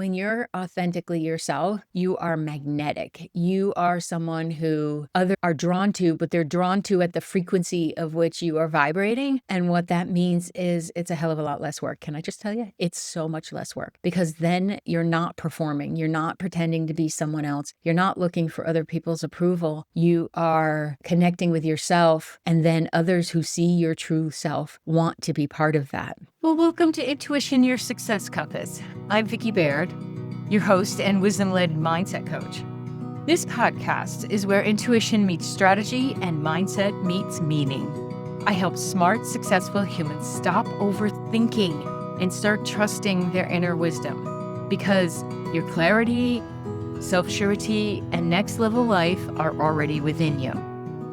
When you're authentically yourself, you are magnetic. You are someone who others are drawn to, but they're drawn to at the frequency of which you are vibrating. And what that means is it's a hell of a lot less work. Can I just tell you? It's so much less work because then you're not performing. You're not pretending to be someone else. You're not looking for other people's approval. You are connecting with yourself, and then others who see your true self want to be part of that. Well, welcome to Intuition, Your Success Compass. I'm Vicki Baird, your host and wisdom-led mindset coach. This podcast is where intuition meets strategy and mindset meets meaning. I help smart, successful humans stop overthinking and start trusting their inner wisdom, because your clarity, self-surety, and next-level life are already within you.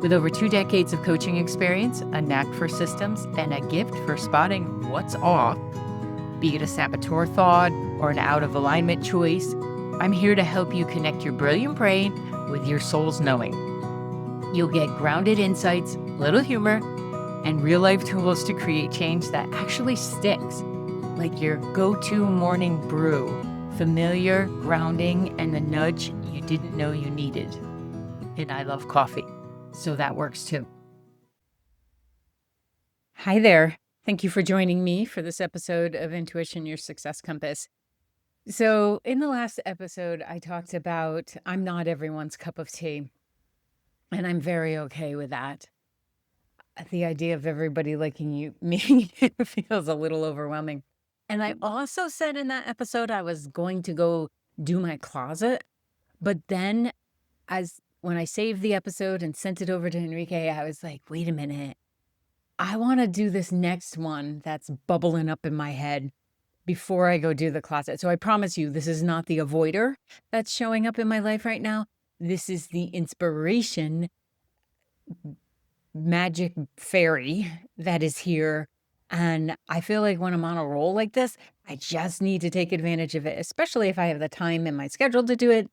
With over 2 decades of coaching experience, a knack for systems, and a gift for spotting what's off, be it a saboteur thought or an out-of-alignment choice, I'm here to help you connect your brilliant brain with your soul's knowing. You'll get grounded insights, little humor, and real-life tools to create change that actually sticks, like your go-to morning brew, familiar, grounding, and the nudge you didn't know you needed. And I love coffee, so that works too. Hi there. Thank you for joining me for this episode of Intuition, Your Success Compass. So in the last episode, I talked about I'm not everyone's cup of tea, and I'm very okay with that. The idea of everybody liking me feels a little overwhelming. And I also said in that episode I was going to go do my closet, but then when I saved the episode and sent it over to Enrique, I was like, wait a minute. I want to do this next one that's bubbling up in my head before I go do the closet. So I promise you, this is not the avoider that's showing up in my life right now. This is the inspiration magic fairy that is here. And I feel like when I'm on a roll like this, I just need to take advantage of it, especially if I have the time in my schedule to do it.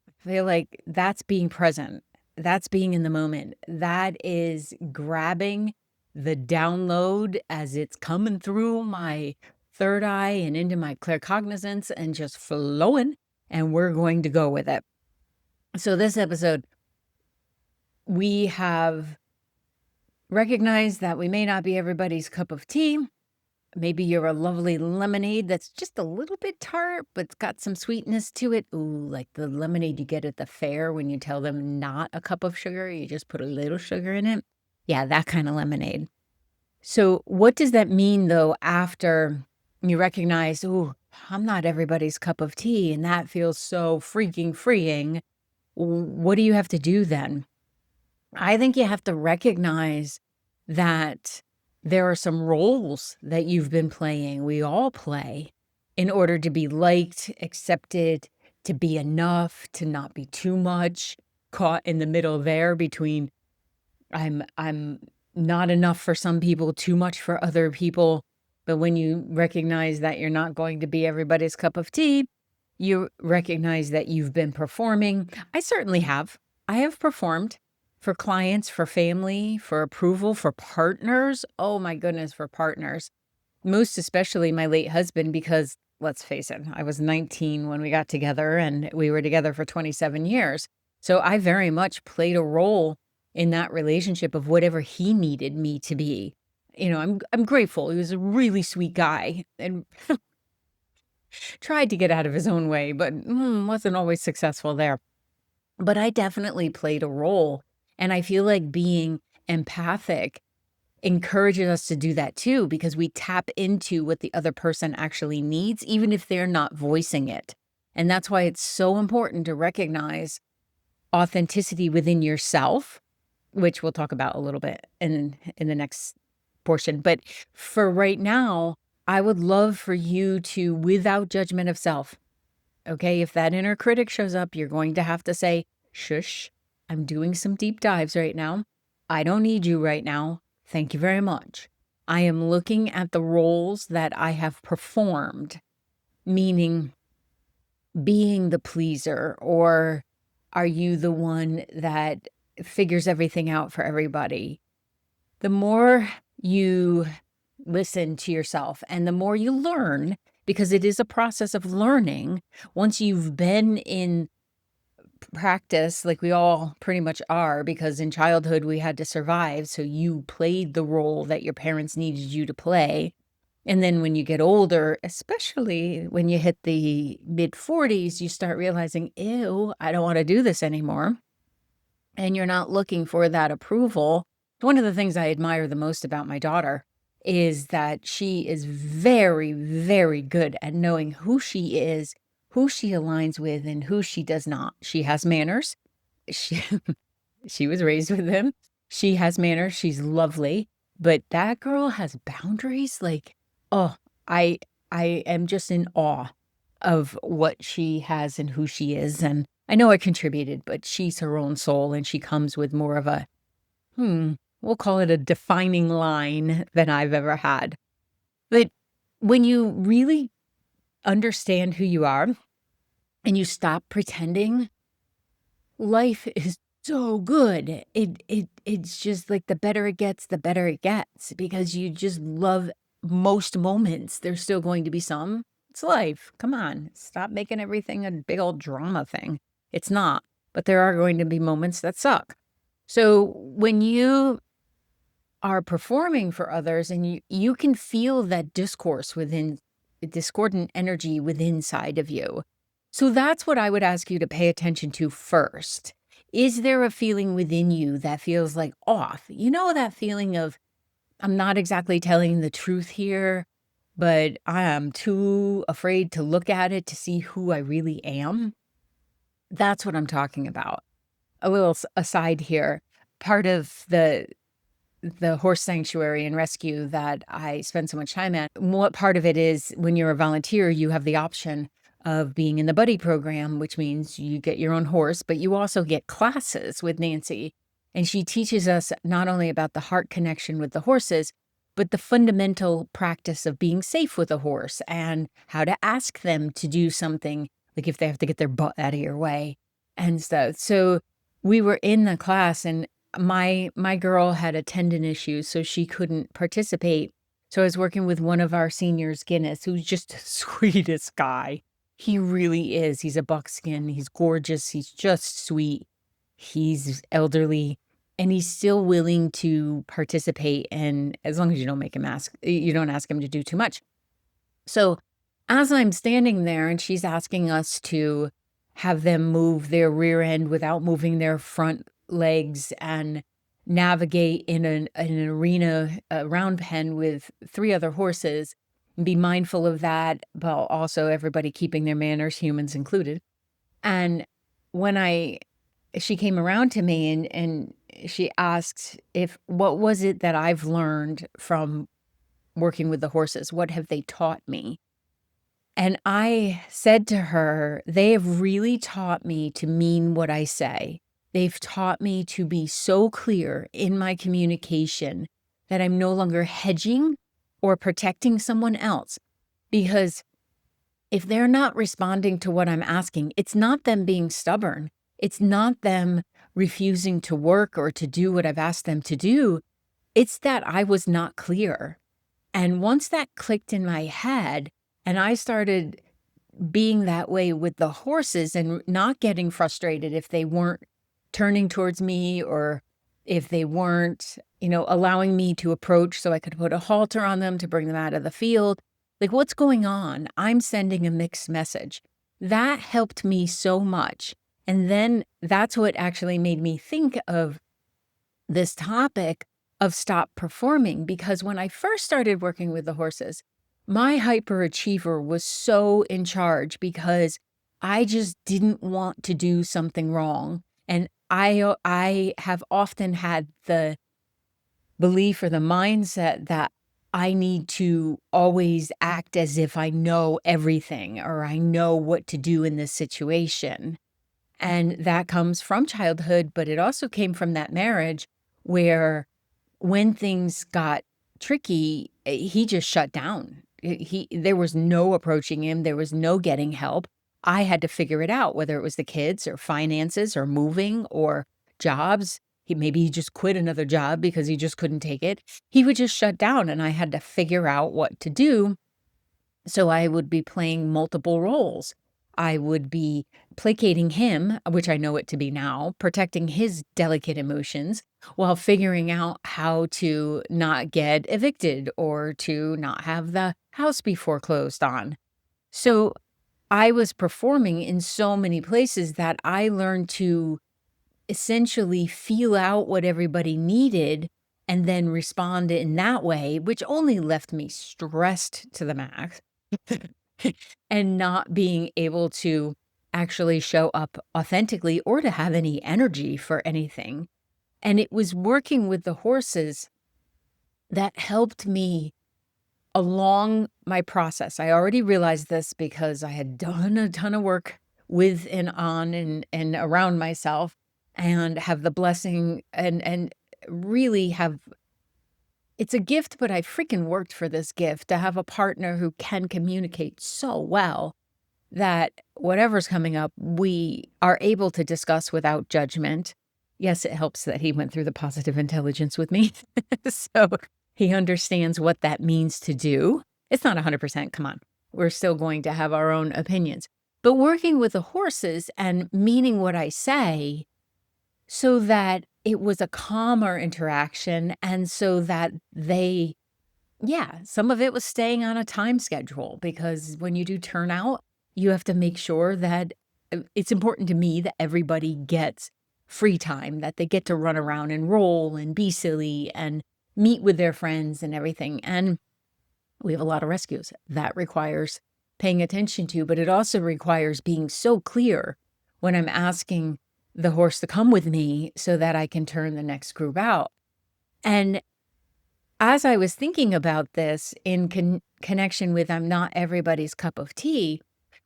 I feel like that's being present. That's being in the moment. That is grabbing the download as it's coming through my third eye and into my claircognizance and just flowing, and we're going to go with it. So this episode, we have recognized that we may not be everybody's cup of tea. Maybe you're a lovely lemonade that's just a little bit tart, but it's got some sweetness to it. Ooh, like the lemonade you get at the fair when you tell them not a cup of sugar, you just put a little sugar in it. Yeah, that kind of lemonade. So what does that mean, though, after you recognize, ooh, I'm not everybody's cup of tea, and that feels so freaking freeing? What do you have to do then? I think you have to recognize that there are some roles that you've been playing, we all play, in order to be liked, accepted, to be enough, to not be too much, caught in the middle there between I'm not enough for some people, too much for other people. But when you recognize that you're not going to be everybody's cup of tea, you recognize that you've been performing. I certainly have. I have performed for clients, for family, for approval, for partners. Oh my goodness, for partners. Most especially my late husband, because let's face it, I was 19 when we got together and we were together for 27 years. So I very much played a role in that relationship of whatever he needed me to be. You know, I'm grateful. He was a really sweet guy and tried to get out of his own way, but wasn't always successful there. But I definitely played a role. And I feel like being empathic encourages us to do that too, because we tap into what the other person actually needs, even if they're not voicing it. And that's why it's so important to recognize authenticity within yourself, which we'll talk about a little bit in the next portion. But for right now, I would love for you to, without judgment of self, okay, if that inner critic shows up, you're going to have to say, shush, I'm doing some deep dives right now. I don't need you right now. Thank you very much. I am looking at the roles that I have performed, meaning being the pleaser, or are you the one that figures everything out for everybody? The more you listen to yourself and the more you learn because it is a process of learning. Once you've been in practice, like we all pretty much are, because in childhood we had to survive. So you played the role that your parents needed you to play. And then when you get older, especially when you hit the mid 40s, you start realizing, ew, I don't want to do this anymore. And you're not looking for that approval. One of the things I admire the most about my daughter is that she is very, very good at knowing who she is, who she aligns with, and who she does not. She has manners. She she was raised with them. She has manners. She's lovely, but that girl has boundaries. Like, oh, I I am just in awe of what she has and who she is. And I know I contributed, but she's her own soul and she comes with more of a, hmm, we'll call it a defining line than I've ever had. But when you really understand who you are and you stop pretending, life is so good. It's just like the better it gets, the better it gets because you just love most moments. There's still going to be some. It's life. Come on. Stop making everything a big old drama thing. It's not. But there are going to be moments that suck. So when you are performing for others and you can feel that discourse within discordant energy within inside of you. So that's what I would ask you to pay attention to first. Is there a feeling within you that feels like off? You know, that feeling of, I'm not exactly telling the truth here, but I am too afraid to look at it to see who I really am? That's what I'm talking about. A little aside here. Part of the horse sanctuary and rescue that I spend so much time at, what part of it is when you're a volunteer, you have the option of being in the buddy program, which means you get your own horse, but you also get classes with Nancy. And she teaches us not only about the heart connection with the horses, but the fundamental practice of being safe with a horse and how to ask them to do something, like if they have to get their butt out of your way and stuff. So we were in the class and my girl had a tendon issue, so she couldn't participate. So I was working with one of our seniors, Guinness, who's just the sweetest guy. He really is. He's a buckskin. He's gorgeous. He's just sweet. He's elderly, and he's still willing to participate. And as long as you don't make him ask, you don't ask him to do too much. So as I'm standing there and she's asking us to have them move their rear end without moving their front legs and navigate in an arena, a round pen with 3 other horses, and be mindful of that, but also everybody keeping their manners, humans included. And when she came around to me and she asked if what was it that I've learned from working with the horses? What have they taught me? And I said to her, they have really taught me to mean what I say. They've taught me to be so clear in my communication that I'm no longer hedging or protecting someone else. Because if they're not responding to what I'm asking, it's not them being stubborn. It's not them refusing to work or to do what I've asked them to do. It's that I was not clear. And once that clicked in my head, and I started being that way with the horses and not getting frustrated if they weren't turning towards me or if they weren't, allowing me to approach so I could put a halter on them to bring them out of the field. Like, what's going on? I'm sending a mixed message. That helped me so much. And then that's what actually made me think of this topic of stop performing, because when I first started working with the horses, my hyperachiever was so in charge because I just didn't want to do something wrong. And I have often had the belief or the mindset that I need to always act as if I know everything or I know what to do in this situation. And that comes from childhood, but it also came from that marriage where when things got tricky, he just shut down. There was no approaching him. There was no getting help. I had to figure it out, whether it was the kids or finances or moving or jobs. Maybe he just quit another job because he just couldn't take it. He would just shut down and I had to figure out what to do. So I would be playing multiple roles. I would be placating him, which I know it to be now, protecting his delicate emotions while figuring out how to not get evicted or to not have the house be foreclosed on. So I was performing in so many places that I learned to essentially feel out what everybody needed and then respond in that way, which only left me stressed to the max and not being able to actually show up authentically or to have any energy for anything. And it was working with the horses that helped me along my process. I already realized this because I had done a ton of work with and on and around myself and have the blessing and really have it's a gift, but I freaking worked for this gift to have a partner who can communicate so well that whatever's coming up, we are able to discuss without judgment. Yes, it helps that he went through the positive intelligence with me. So he understands what that means to do. It's not 100%, come on. We're still going to have our own opinions. But working with the horses and meaning what I say so that it was a calmer interaction and so that they yeah, some of it was staying on a time schedule because when you do turnout, you have to make sure that it's important to me that everybody gets free time, that they get to run around and roll and be silly and meet with their friends and everything. And we have a lot of rescues. That requires paying attention to, but it also requires being so clear when I'm asking the horse to come with me so that I can turn the next group out. And as I was thinking about this in connection with I'm not everybody's cup of tea,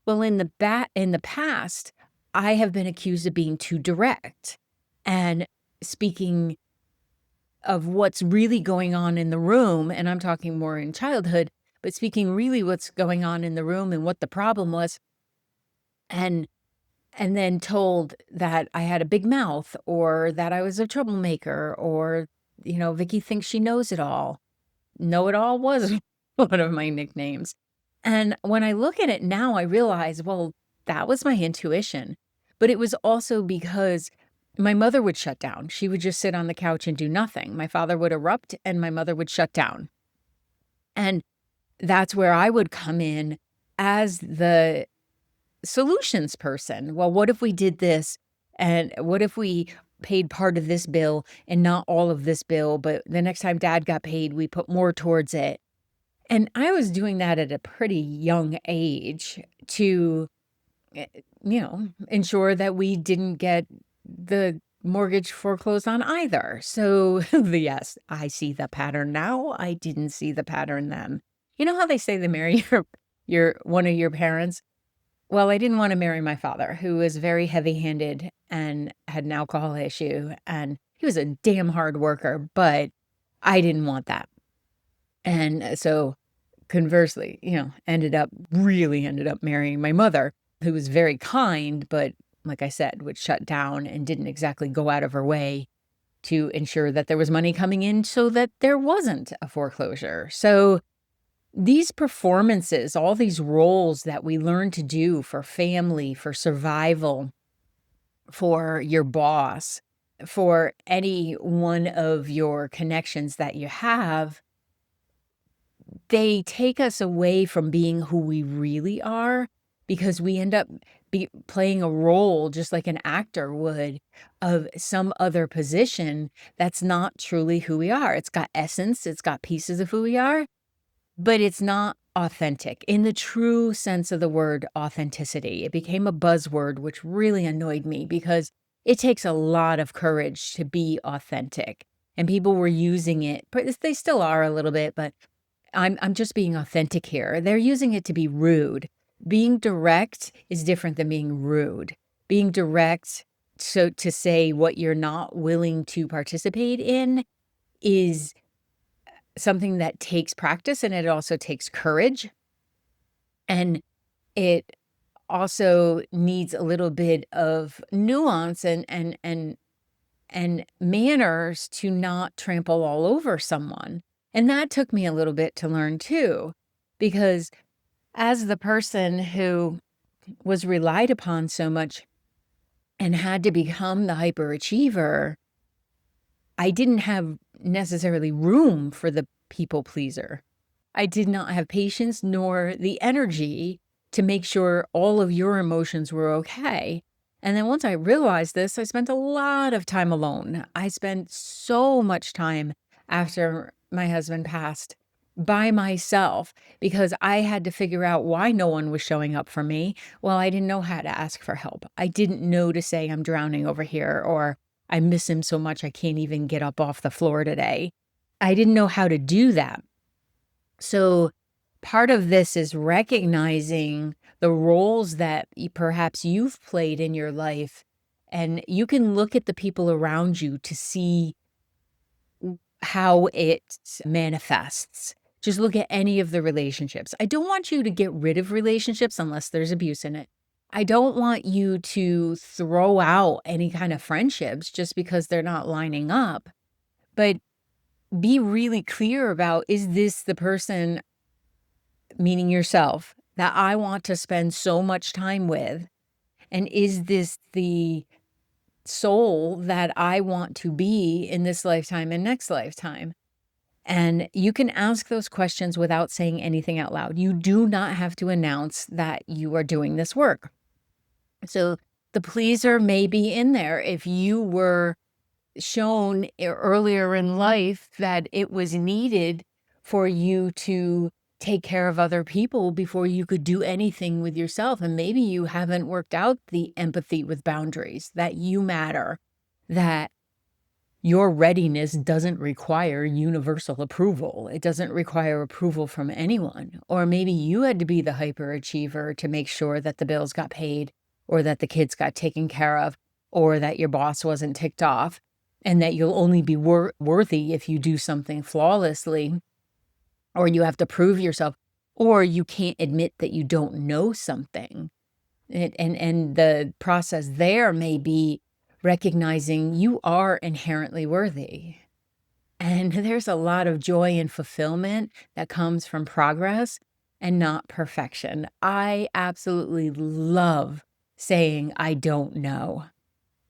well, in the past, I have been accused of being too direct and speaking of what's really going on in the room, and I'm talking more in childhood, but speaking really what's going on in the room and what the problem was, and and then told that I had a big mouth or that I was a troublemaker or, Vicky thinks she knows it all. Know It All was one of my nicknames. And when I look at it now, I realize, well, that was my intuition. But it was also because my mother would shut down. She would just sit on the couch and do nothing. My father would erupt and my mother would shut down. And that's where I would come in as the solutions person. Well, what if we did this? And what if we paid part of this bill and not all of this bill, but the next time dad got paid, we put more towards it. And I was doing that at a pretty young age to, eh, ensure that we didn't get the mortgage foreclosed on either. So, yes, I see the pattern now. I didn't see the pattern then. You know how they say they marry your one of your parents? Well, I didn't wanna marry my father, who was very heavy-handed and had an alcohol issue, and he was a damn hard worker, but I didn't want that. And, so, conversely, really ended up marrying my mother, who was very kind, but like I said, would shut down and didn't exactly go out of her way to ensure that there was money coming in so that there wasn't a foreclosure. So these performances, all these roles that we learn to do for family, for survival, for your boss, for any one of your connections that you have, they take us away from being who we really are because we end up playing a role just like an actor would of some other position that's not truly who we are. It's got essence, it's got pieces of who we are, but it's not authentic in the true sense of the word authenticity. It became a buzzword, which really annoyed me because it takes a lot of courage to be authentic. And people were using it, but they still are a little bit, but I'm just being authentic here. They're using it to be rude. Being direct is different than being rude. Being direct so to say what you're not willing to participate in is something that takes practice and it also takes courage. And it also needs a little bit of nuance and manners to not trample all over someone. And that took me a little bit to learn too, because as the person who was relied upon so much and had to become the hyperachiever, I didn't have necessarily room for the people pleaser. I did not have patience nor the energy to make sure all of your emotions were okay. And then once I realized this, I spent a lot of time alone. I spent so much time after my husband passed by myself because I had to figure out why no one was showing up for me. Well, I didn't know how to ask for help. I didn't know to say, I'm drowning over here, or I miss him so much I can't even get up off the floor today. I didn't know how to do that. So part of this is recognizing the roles that perhaps you've played in your life. And you can look at the people around you to see how it manifests. Just look at any of the relationships. I don't want you to get rid of relationships unless there's abuse in it. I don't want you to throw out any kind of friendships just because they're not lining up. But be really clear about, is this the person, meaning yourself, that I want to spend so much time with? And is this the soul that I want to be in this lifetime and next lifetime? And you can ask those questions without saying anything out loud. You do not have to announce that you are doing this work. So the pleaser may be in there. If you were shown earlier in life that it was needed for you to take care of other people before you could do anything with yourself. And maybe you haven't worked out the empathy with boundaries, that you matter, that your readiness doesn't require universal approval. It doesn't require approval from anyone. Or maybe you had to be the hyperachiever to make sure that the bills got paid, or that the kids got taken care of, or that your boss wasn't ticked off, and that you'll only be worthy if you do something flawlessly, or you have to prove yourself, or you can't admit that you don't know something. And the process there may be recognizing you are inherently worthy. And there's a lot of joy and fulfillment that comes from progress and not perfection. I absolutely love saying, I don't know.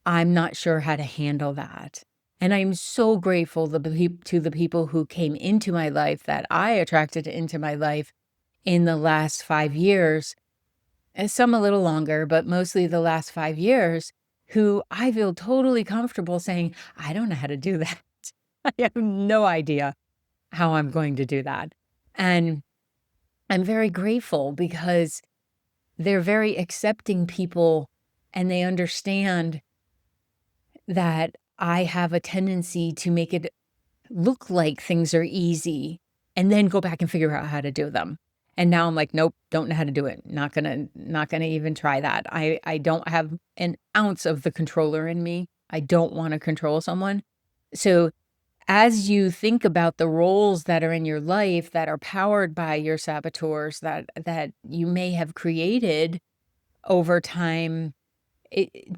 I'm not sure how to handle that. And I'm so grateful to the people who came into my life, that I attracted into my life in the last 5 years, and some a little longer, but mostly the last 5 years, who I feel totally comfortable saying, I don't know how to do that. I have no idea how I'm going to do that. And I'm very grateful because they're very accepting people, and they understand that I have a tendency to make it look like things are easy and then go back and figure out how to do them. And now I'm like, nope, don't know how to do it. Not gonna even try that. I don't have an ounce of the controller in me. I don't want to control someone. So as you think about the roles that are in your life that are powered by your saboteurs, that you may have created over time,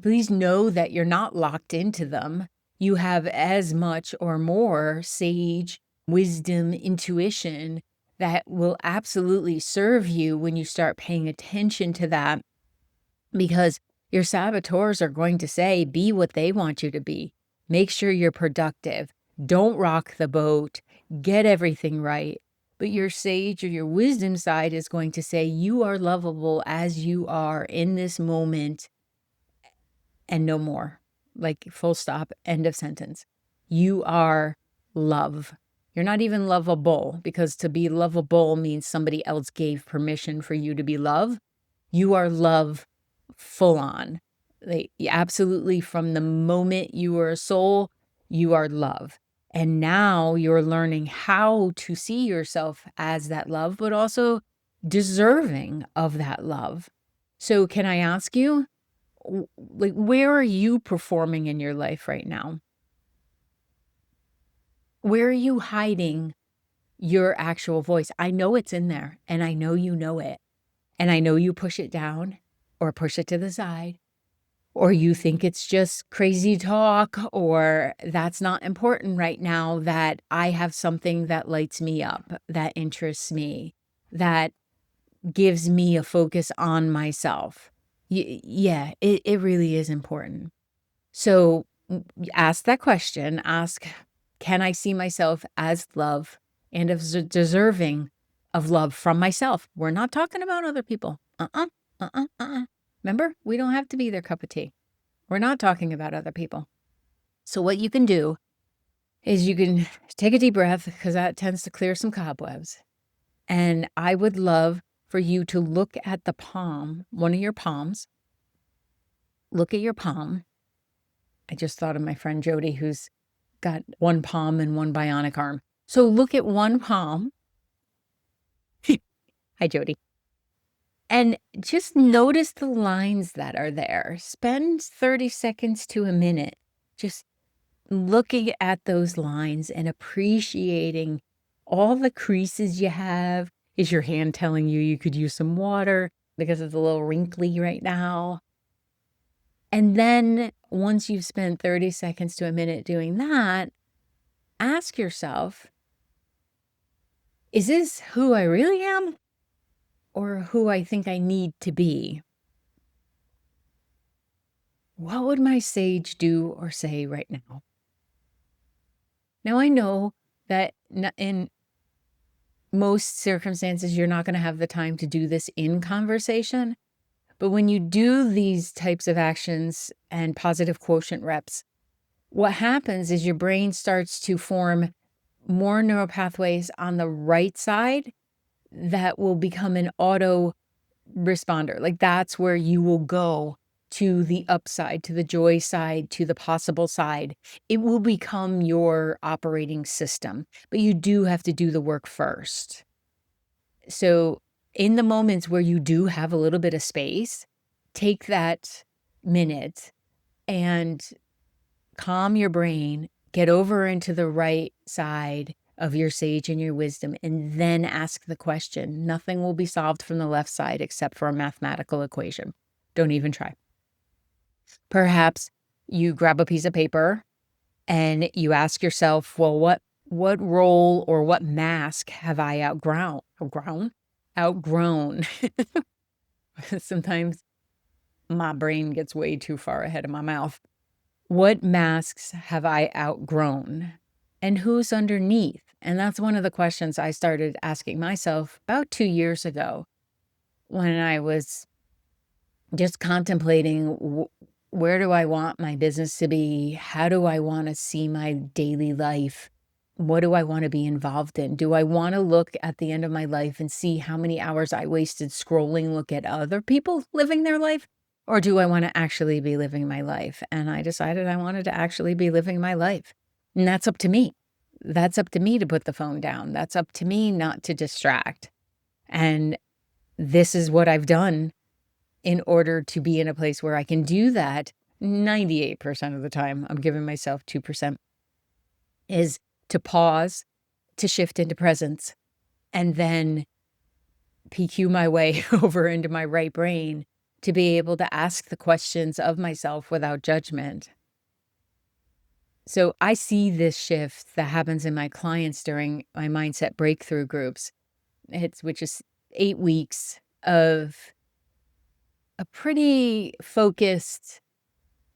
please know that you're not locked into them. You have as much or more sage, wisdom, intuition that will absolutely serve you when you start paying attention to that, because your saboteurs are going to say, be what they want you to be. Make sure you're productive. Don't rock the boat. Get everything right. But your sage or your wisdom side is going to say, you are lovable as you are in this moment, and no more. Like, full stop, end of sentence. You are love. You're not even lovable, because to be lovable means somebody else gave permission for you to be love. You are love full on. Like, absolutely, from the moment you were a soul, you are love. And now you're learning how to see yourself as that love, but also deserving of that love. So can I ask you, like, where are you performing in your life right now? Where are you hiding your actual voice? I know it's in there, and I know you know it. And I know you push it down or push it to the side, or you think it's just crazy talk, or that's not important right now, that I have something that lights me up, that interests me, that gives me a focus on myself. Yeah, it really is important. So ask that question. Ask, can I see myself as love and as deserving of love from myself? We're not talking about other people. Remember, we don't have to be their cup of tea. We're not talking about other people. So what you can do is you can take a deep breath, because that tends to clear some cobwebs. And I would love for you to look at the palm, one of your palms. Look at your palm. I just thought of my friend Jody, who's got one palm and one bionic arm. So look at one palm. Hi, Jody. And just notice the lines that are there. Spend 30 seconds to a minute just looking at those lines and appreciating all the creases you have. Is your hand telling you could use some water because it's a little wrinkly right now? And then once you've spent 30 seconds to a minute doing that, ask yourself, is this who I really am or who I think I need to be? What would my sage do or say right now? Now, I know that in most circumstances, you're not going to have the time to do this in conversation. But when you do these types of actions and positive quotient reps, what happens is your brain starts to form more neural pathways on the right side that will become an auto responder. Like that's where you will go to the upside, to the joy side, to the possible side. It will become your operating system, but you do have to do the work first. So in the moments where you do have a little bit of space, take that minute and calm your brain, get over into the right side of your sage and your wisdom, and then ask the question. Nothing will be solved from the left side except for a mathematical equation. Don't even try. Perhaps you grab a piece of paper and you ask yourself, well, what role or what mask have I outgrown? Outgrown. Sometimes my brain gets way too far ahead of my mouth. What masks have I outgrown? And who's underneath? And that's one of the questions I started asking myself about 2 years ago when I was just contemplating where do I want my business to be? How do I want to see my daily life? What do I want to be involved in? Do I want to look at the end of my life and see how many hours I wasted scrolling, look at other people living their life? Or do I want to actually be living my life? And I decided I wanted to actually be living my life. And that's up to me. That's up to me to put the phone down. That's up to me not to distract. And this is what I've done in order to be in a place where I can do that 98% of the time. I'm giving myself 2%, is to pause, to shift into presence, and then PQ my way over into my right brain to be able to ask the questions of myself without judgment. So I see this shift that happens in my clients during my mindset breakthrough groups. Which is 8 weeks of a pretty focused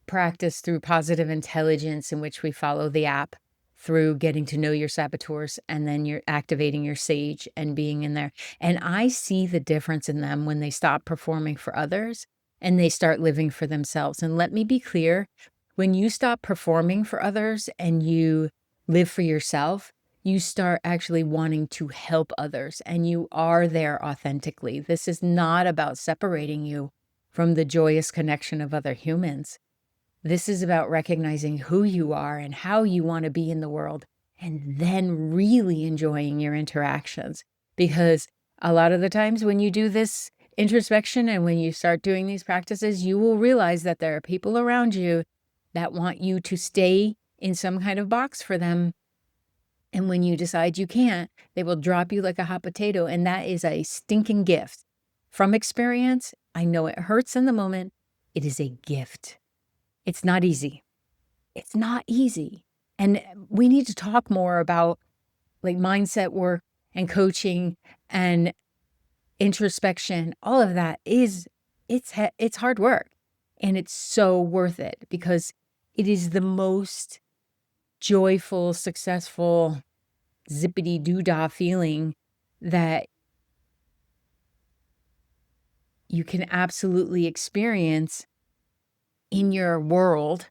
practice through positive intelligence, in which we follow the app through getting to know your saboteurs, and then you're activating your sage and being in there. And I see the difference in them when they stop performing for others and they start living for themselves. And let me be clear, when you stop performing for others and you live for yourself, you start actually wanting to help others, and you are there authentically. This is not about separating you from the joyous connection of other humans. This is about recognizing who you are and how you want to be in the world, and then really enjoying your interactions. Because a lot of the times when you do this introspection and when you start doing these practices, you will realize that there are people around you that want you to stay in some kind of box for them. And when you decide you can't, they will drop you like a hot potato. And that is a stinking gift. From experience, I know it hurts in the moment. It is a gift. It's not easy. It's not easy. And we need to talk more about like mindset work and coaching and introspection, all of that it's hard work, and it's so worth it because it is the most joyful, successful, zippity doo dah feeling that you can absolutely experience in your world,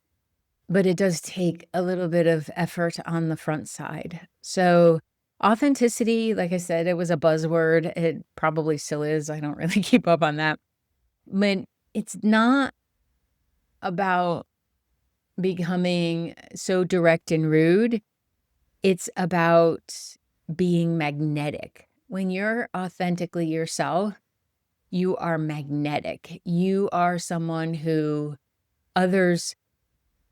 but it does take a little bit of effort on the front side. So, authenticity, like I said, it was a buzzword. It probably still is. I don't really keep up on that. But it's not about becoming so direct and rude. It's about being magnetic. When you're authentically yourself, you are magnetic. You are someone who others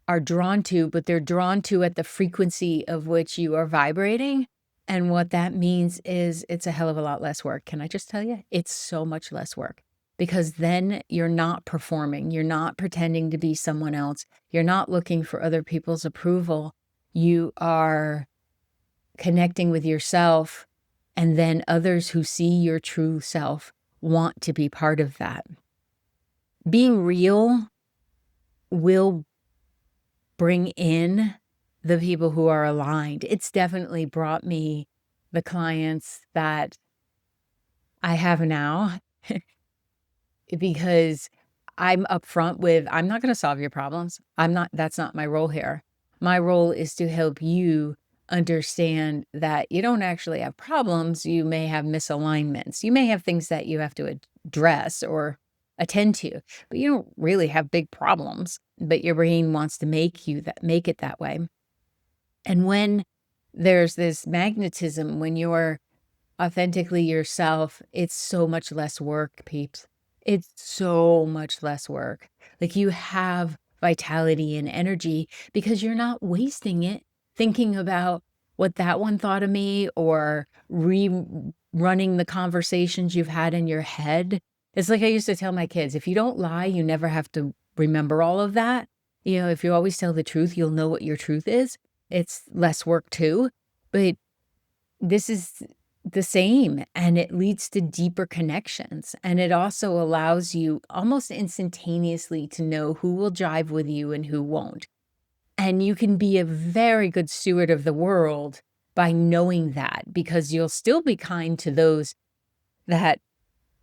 are drawn to, but they're drawn to at the frequency of which you are vibrating. And what that means is it's a hell of a lot less work. Can I just tell you? It's so much less work because then you're not performing. You're not pretending to be someone else. You're not looking for other people's approval. You are connecting with yourself, and then others who see your true self want to be part of that. Being real will bring in the people who are aligned. It's definitely brought me the clients that I have now because I'm upfront with, I'm not going to solve your problems. That's not my role here. My role is to help you understand that you don't actually have problems. You may have misalignments. You may have things that you have to address or attend to, but you don't really have big problems. But your brain wants to make it that way. And when there's this magnetism, when you're authentically yourself, it's so much less work, peeps. It's so much less work. Like you have vitality and energy because you're not wasting it thinking about what that one thought of me or rerunning the conversations you've had in your head. It's like I used to tell my kids, if you don't lie, you never have to remember all of that. You know, if you always tell the truth, you'll know what your truth is. It's less work too, but this is the same, and it leads to deeper connections, and it also allows you almost instantaneously to know who will jive with you and who won't. And you can be a very good steward of the world by knowing that, because you'll still be kind to those that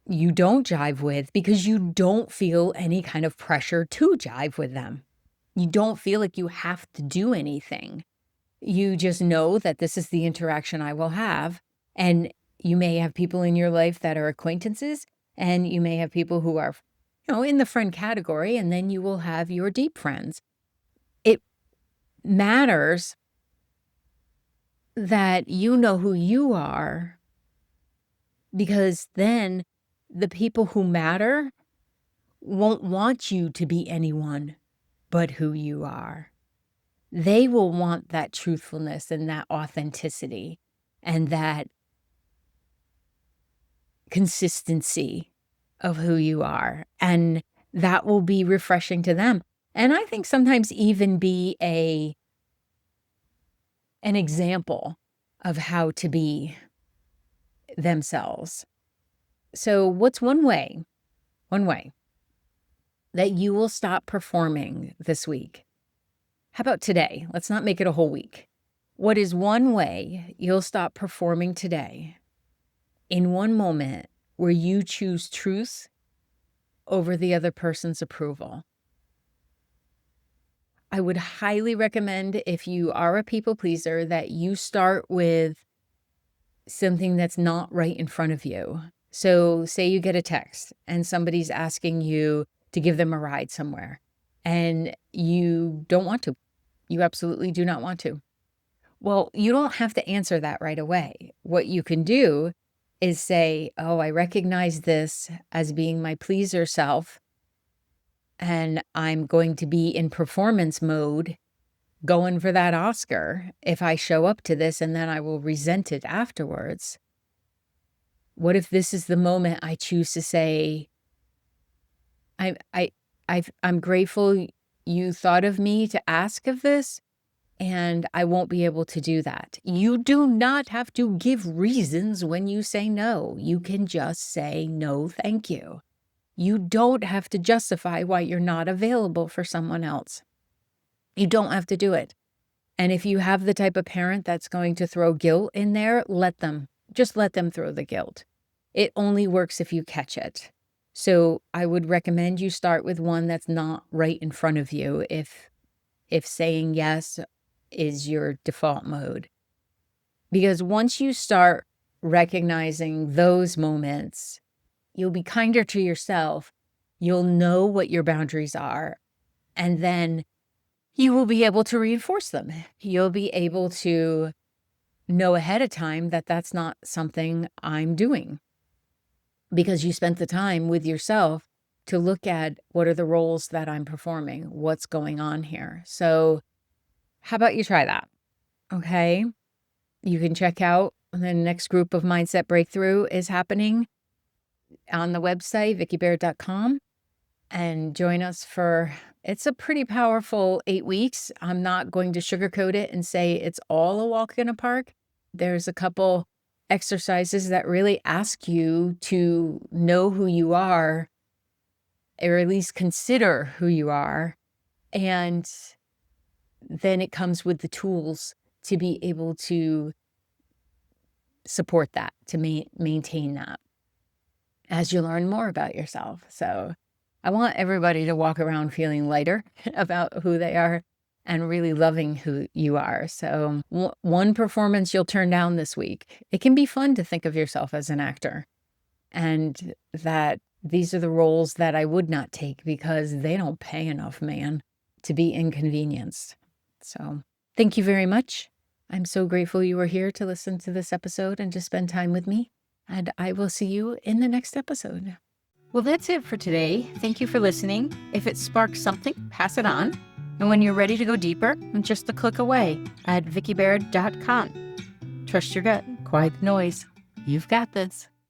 you don't jive with because you don't feel any kind of pressure to jive with them. You don't feel like you have to do anything. You just know that this is the interaction I will have. And you may have people in your life that are acquaintances, and you may have people who are, in the friend category, and then you will have your deep friends. It matters that you know who you are, because then the people who matter won't want you to be anyone but who you are. They will want that truthfulness and that authenticity and that consistency of who you are. And that will be refreshing to them. And I think sometimes even be an example of how to be themselves. So what's one way that you will stop performing this week? How about today? Let's not make it a whole week. What is one way you'll stop performing today in one moment where you choose truth over the other person's approval? I would highly recommend, if you are a people pleaser, that you start with something that's not right in front of you. So say you get a text and somebody's asking you to give them a ride somewhere and you don't want to. You absolutely do not want to. Well, you don't have to answer that right away. What you can do is say, oh, I recognize this as being my pleaser self, and I'm going to be in performance mode going for that Oscar if I show up to this, and then I will resent it afterwards. What if this is the moment I choose to say, I'm grateful you thought of me to ask of this, and I won't be able to do that. You do not have to give reasons when you say no. You can just say no, thank you. You don't have to justify why you're not available for someone else. You don't have to do it. And if you have the type of parent that's going to throw guilt in there, let them. Just let them throw the guilt. It only works if you catch it. So I would recommend you start with one that's not right in front of you if saying yes is your default mode. Because once you start recognizing those moments, you'll be kinder to yourself. You'll know what your boundaries are, and then you will be able to reinforce them. You'll be able to know ahead of time that that's not something I'm doing, because you spent the time with yourself to look at what are the roles that I'm performing, what's going on here. So how about you try that? Okay. You can check out the next group of Mindset Breakthrough is happening on the website, vickibaird.com, and join us for, it's a pretty powerful 8 weeks. I'm not going to sugarcoat it and say it's all a walk in a park. There's a couple exercises that really ask you to know who you are, or at least consider who you are. And then it comes with the tools to be able to support that, to maintain that as you learn more about yourself. So I want everybody to walk around feeling lighter about who they are and really loving who you are. So one performance you'll turn down this week. It can be fun to think of yourself as an actor, and that these are the roles that I would not take because they don't pay enough, man, to be inconvenienced. So thank you very much. I'm so grateful you were here to listen to this episode and to spend time with me. And I will see you in the next episode. Well, that's it for today. Thank you for listening. If it sparks something, pass it on. And when you're ready to go deeper, I'm just a click away at vickibaird.com. Trust your gut, quiet the noise. You've got this.